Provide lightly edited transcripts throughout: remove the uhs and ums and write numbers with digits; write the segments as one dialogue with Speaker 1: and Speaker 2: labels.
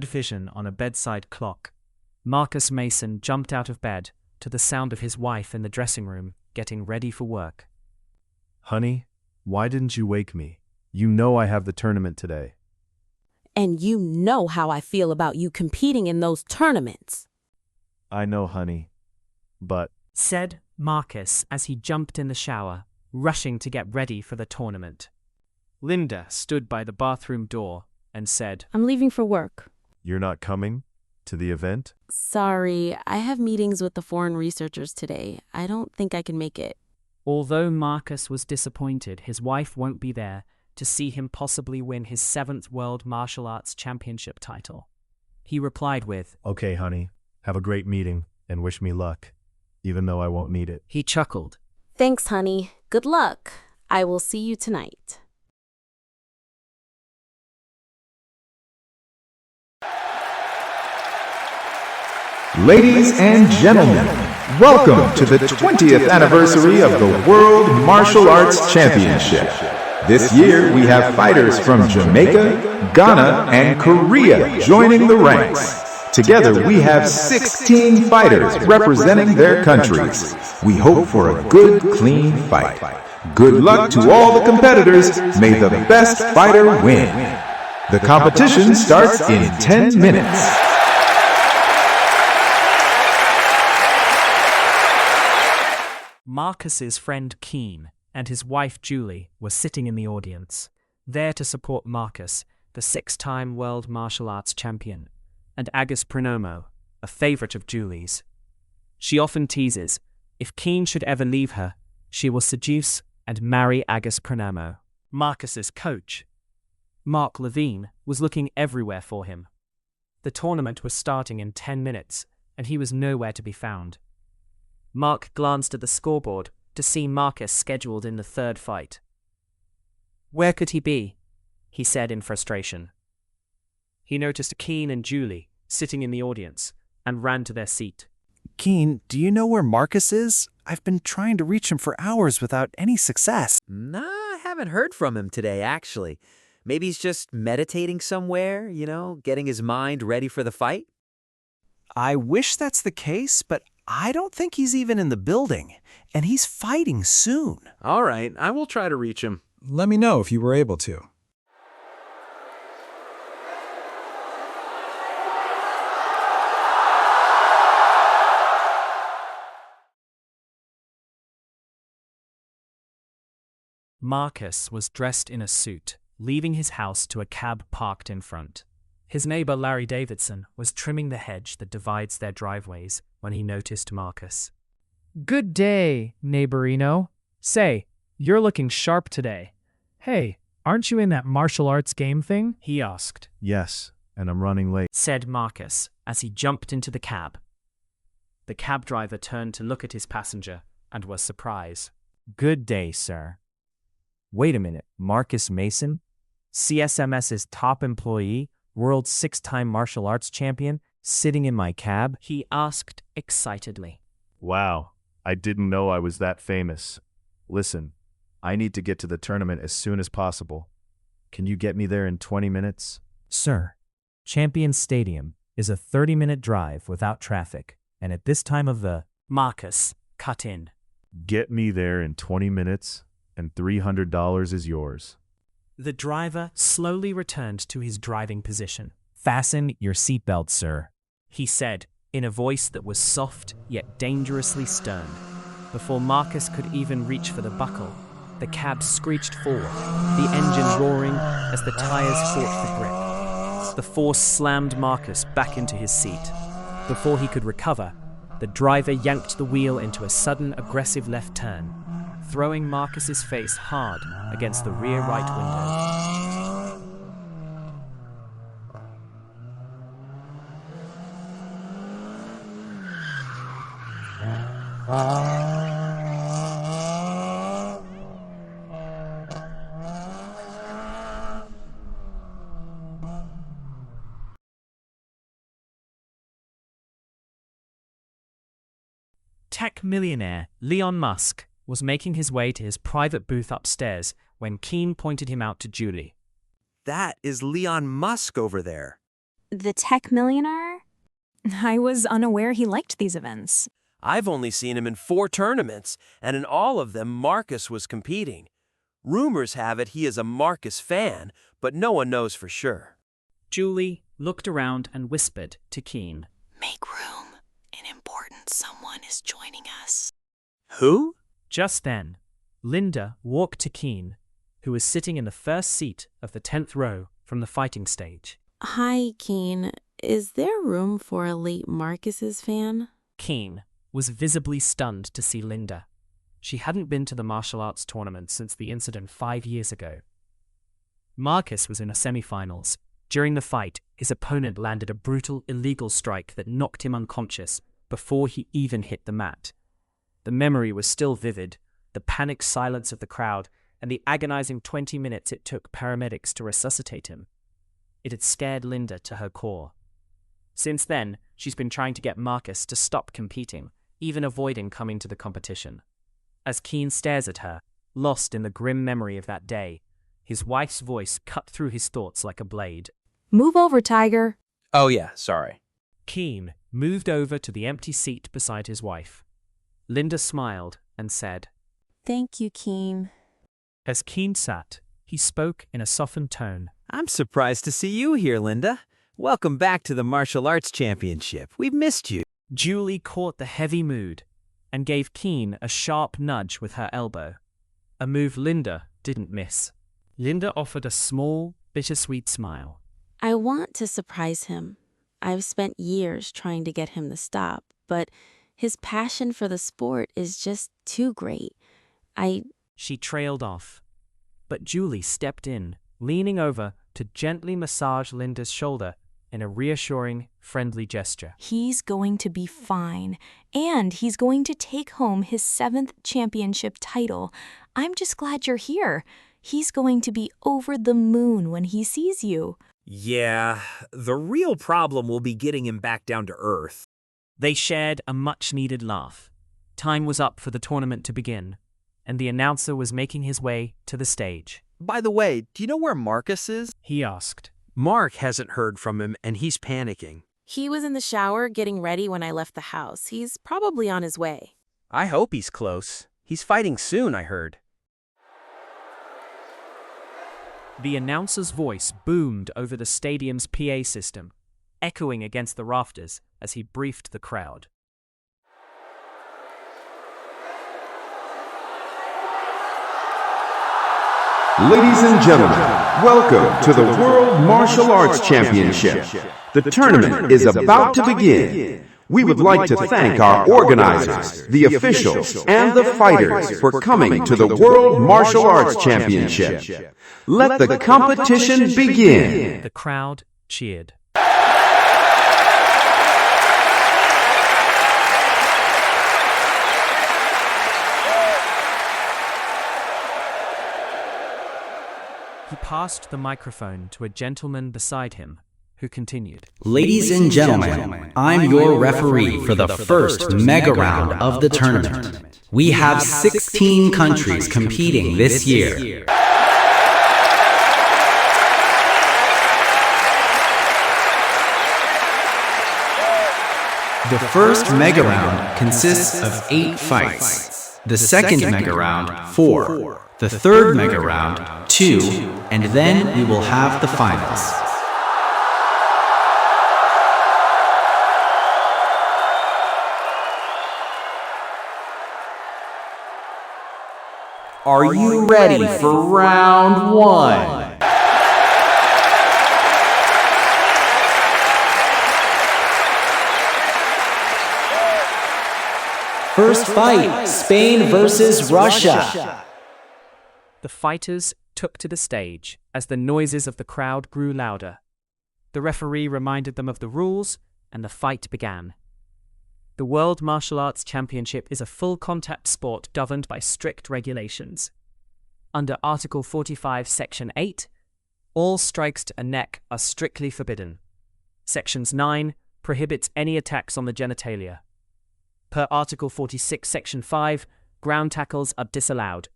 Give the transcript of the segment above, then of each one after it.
Speaker 1: vision on a bedside clock. Marcus Mason jumped out of bed to the sound of his wife in the dressing room getting ready for work.
Speaker 2: Honey, why didn't you wake me? You know I have the tournament today.
Speaker 3: And you know how I feel about you competing in those tournaments.
Speaker 2: I know, honey. But,
Speaker 1: said Marcus as he jumped in the shower, rushing to get ready for the tournament. Linda stood by the bathroom door and said,
Speaker 3: I'm leaving for work.
Speaker 2: you're not coming to the event?
Speaker 3: Sorry, I have meetings with the foreign researchers today. I don't think I can make it.
Speaker 1: Although Marcus was disappointed his wife won't be there to see him possibly win his 7th World Martial Arts Championship title, he replied with,
Speaker 2: Okay, honey. Have a great meeting and wish me luck, even though I won't need it.
Speaker 1: He chuckled.
Speaker 3: Thanks, honey. Good luck. I will see you tonight.
Speaker 4: Ladies and gentlemen, welcome to the 20th anniversary of the World Martial Arts Championship. This year we have fighters from Jamaica, Ghana, and Korea joining the ranks. Together we have 16 fighters representing their countries. We hope for a good, clean fight. Good luck to all the competitors. May the best fighter win. The competition starts in 10 minutes.
Speaker 1: Marcus's friend Keen and his wife Julie were sitting in the audience, there to support Marcus, the 6-time world martial arts champion, and Agus Pronomo, a favorite of Julie's. She often teases, if Keen should ever leave her, she will seduce and marry Agus Pronomo. Marcus's coach, Mark Levine, was looking everywhere for him. The tournament was starting in 10 minutes, and he was nowhere to be found. Mark glanced at the scoreboard to see Marcus scheduled in the 3rd fight. Where could he be? He said in frustration. He noticed Keen and Julie sitting in the audience and ran to their seat.
Speaker 5: Keen, do you know where Marcus is? I've been trying to reach him for hours without any success.
Speaker 6: Nah, I haven't heard from him today, actually. Maybe he's just meditating somewhere, getting his mind ready for the fight?
Speaker 5: I wish that's the case, but I don't think he's even in the building, and he's fighting soon.
Speaker 7: All right, I will try to reach him.
Speaker 8: Let me know if you were able to.
Speaker 1: Marcus was dressed in a suit, leaving his house to a cab parked in front. His neighbor Larry Davidson was trimming the hedge that divides their driveways when he noticed Marcus. Good day, neighborino. Say, you're looking sharp today. Hey, aren't you in that martial arts game thing? He asked.
Speaker 2: Yes, and I'm running late,
Speaker 1: said Marcus as he jumped into the cab. The cab driver turned to look at his passenger and was surprised.
Speaker 9: Good day, sir. Wait a minute, Marcus Mason? CSMS's top employee? World 6-time martial arts champion, sitting in my cab?
Speaker 1: He asked excitedly.
Speaker 2: Wow, I didn't know I was that famous. Listen, I need to get to the tournament as soon as possible. Can you get me there in 20 minutes?
Speaker 9: Sir, Champions Stadium is a 30-minute drive without traffic, and at this time of the...
Speaker 1: Marcus cut in.
Speaker 2: Get me there in 20 minutes, and $300 is yours.
Speaker 1: The driver slowly returned to his driving position.
Speaker 9: Fasten your seatbelt, sir,
Speaker 1: he said, in a voice that was soft yet dangerously stern. Before Marcus could even reach for the buckle, the cab screeched forward, the engine roaring as the tires fought for grip. The force slammed Marcus back into his seat. Before he could recover, the driver yanked the wheel into a sudden aggressive left turn, throwing Marcus's face hard against the rear right window. Tech millionaire Elon Musk was making his way to his private booth upstairs when Keen pointed him out to Julie.
Speaker 6: That is Elon Musk over there.
Speaker 10: The tech millionaire? I was unaware he liked these events.
Speaker 11: I've only seen him in 4 tournaments, and in all of them Marcus was competing. Rumors have it he is a Marcus fan, but no one knows for sure.
Speaker 1: Julie looked around and whispered to Keen.
Speaker 3: Make room. An important someone is joining us.
Speaker 11: Who?
Speaker 1: Just then, Linda walked to Keen, who was sitting in the first seat of the 10th row from the fighting stage.
Speaker 3: Hi, Keen. Is there room for a late Marcus's fan?
Speaker 1: Keen was visibly stunned to see Linda. She hadn't been to the martial arts tournament since the incident 5 years ago. Marcus was in the semifinals. During the fight, his opponent landed a brutal, illegal strike that knocked him unconscious before he even hit the mat. The memory was still vivid, the panicked silence of the crowd, and the agonizing 20 minutes it took paramedics to resuscitate him. It had scared Linda to her core. Since then, she's been trying to get Marcus to stop competing, even avoiding coming to the competition. As Keen stares at her, lost in the grim memory of that day, his wife's voice cut through his thoughts like a blade.
Speaker 10: Move over, Tiger.
Speaker 11: Oh yeah, sorry.
Speaker 1: Keen moved over to the empty seat beside his wife. Linda smiled and said,
Speaker 3: Thank you, Keen.
Speaker 1: As Keen sat, he spoke in a softened tone.
Speaker 6: I'm surprised to see you here, Linda. Welcome back to the Martial Arts Championship. We've missed you.
Speaker 1: Julie caught the heavy mood and gave Keen a sharp nudge with her elbow, a move Linda didn't miss. Linda offered a small, bittersweet smile.
Speaker 3: I want to surprise him. I've spent years trying to get him to stop, but his passion for the sport is just too great.
Speaker 1: She trailed off, but Julie stepped in, leaning over to gently massage Linda's shoulder in a reassuring, friendly gesture.
Speaker 10: He's going to be fine, and he's going to take home his 7th championship title. I'm just glad you're here. He's going to be over the moon when he sees you.
Speaker 11: Yeah, the real problem will be getting him back down to earth.
Speaker 1: They shared a much-needed laugh. Time was up for the tournament to begin, and the announcer was making his way to the stage.
Speaker 7: By the way, do you know where Marcus is?
Speaker 1: He asked.
Speaker 11: Mark hasn't heard from him, and he's panicking.
Speaker 3: He was in the shower getting ready when I left the house. He's probably on his way.
Speaker 11: I hope he's close. He's fighting soon, I heard.
Speaker 1: The announcer's voice boomed over the stadium's PA system, echoing against the rafters as he briefed the crowd.
Speaker 4: Ladies and gentlemen, welcome to the World Martial Arts Championship. The tournament is about to begin. We would like to thank our organizers, the officials, and the fighters for coming to the World Martial Arts Championship. Let the competition begin.
Speaker 1: The crowd cheered. He passed the microphone to a gentleman beside him, who continued.
Speaker 12: Ladies and gentlemen, I'm your referee for the first mega round of the tournament. We have 16 countries competing this year. The first mega round consists of 8 fights. The second mega round, 4. The third mega round, 2. And then we will have the finals. Are you ready for round 1? First fight, Spain versus Russia.
Speaker 1: The fighters took to the stage as the noises of the crowd grew louder. The referee reminded them of the rules, and the fight began. The World Martial Arts Championship is a full-contact sport governed by strict regulations. Under Article 45, Section 8, all strikes to a neck are strictly forbidden. Sections 9 prohibits any attacks on the genitalia. Per Article 46, Section 5, ground tackles are disallowed.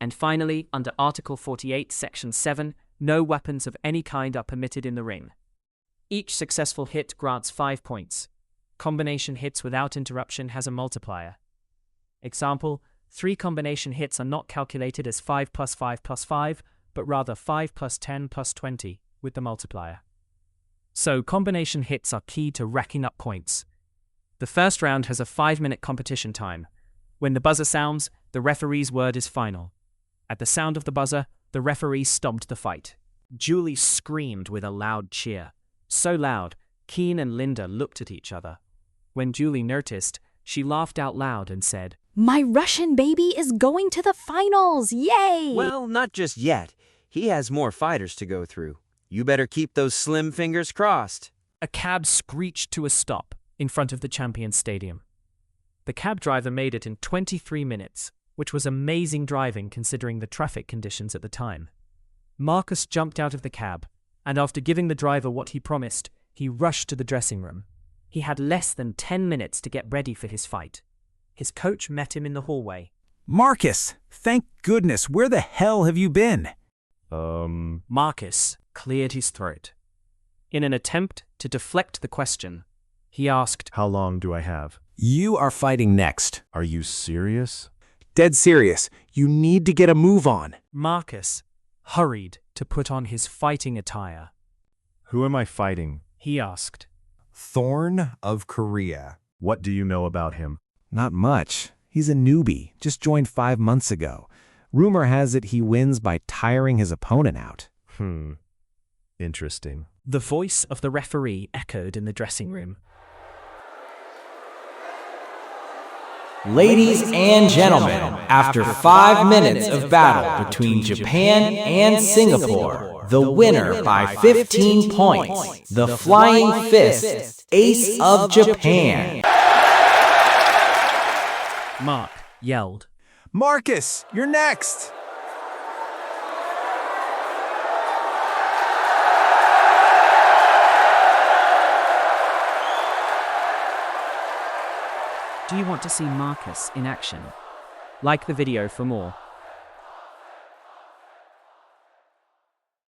Speaker 1: And finally, under Article 48, Section 7, no weapons of any kind are permitted in the ring. Each successful hit grants 5 points. Combination hits without interruption has a multiplier. Example, 3 combination hits are not calculated as 5 plus 5 plus 5, but rather 5 plus 10 plus 20 with the multiplier. So combination hits are key to racking up points. The first round has a 5-minute competition time. When the buzzer sounds, the referee's word is final. At the sound of the buzzer, the referee stopped the fight. Julie screamed with a loud cheer. So loud, Keen and Linda looked at each other. When Julie noticed, she laughed out loud and said,
Speaker 10: My Russian baby is going to the finals! Yay!
Speaker 6: Well, not just yet. He has more fighters to go through. You better keep those slim fingers crossed.
Speaker 1: A cab screeched to a stop in front of the Champions Stadium. The cab driver made it in 23 minutes, which was amazing driving considering the traffic conditions at the time. Marcus jumped out of the cab, and after giving the driver what he promised, he rushed to the dressing room. He had less than 10 minutes to get ready for his fight. His coach met him in the hallway.
Speaker 5: Marcus, thank goodness, where the hell have you been?
Speaker 1: Marcus cleared his throat. In an attempt to deflect the question, he asked,
Speaker 2: How long do I have?
Speaker 5: You are fighting next.
Speaker 2: Are you serious?
Speaker 5: Dead serious. You need to get a move on.
Speaker 1: Marcus hurried to put on his fighting attire.
Speaker 2: Who am I fighting?
Speaker 1: He asked.
Speaker 8: Thorn of Korea.
Speaker 2: What do you know about him?
Speaker 8: Not much. He's a newbie, just joined 5 months ago. Rumor has it he wins by tiring his opponent out.
Speaker 2: Interesting.
Speaker 1: The voice of the referee echoed in the dressing room.
Speaker 12: Ladies and gentlemen, after 5 minutes of battle between Japan and Singapore, the winner by 15 points, the Flying Fist, Ace of Japan.
Speaker 1: Mark yelled.
Speaker 5: Marcus, you're next!
Speaker 1: Do you want to see Marcus in action? Like the video for more.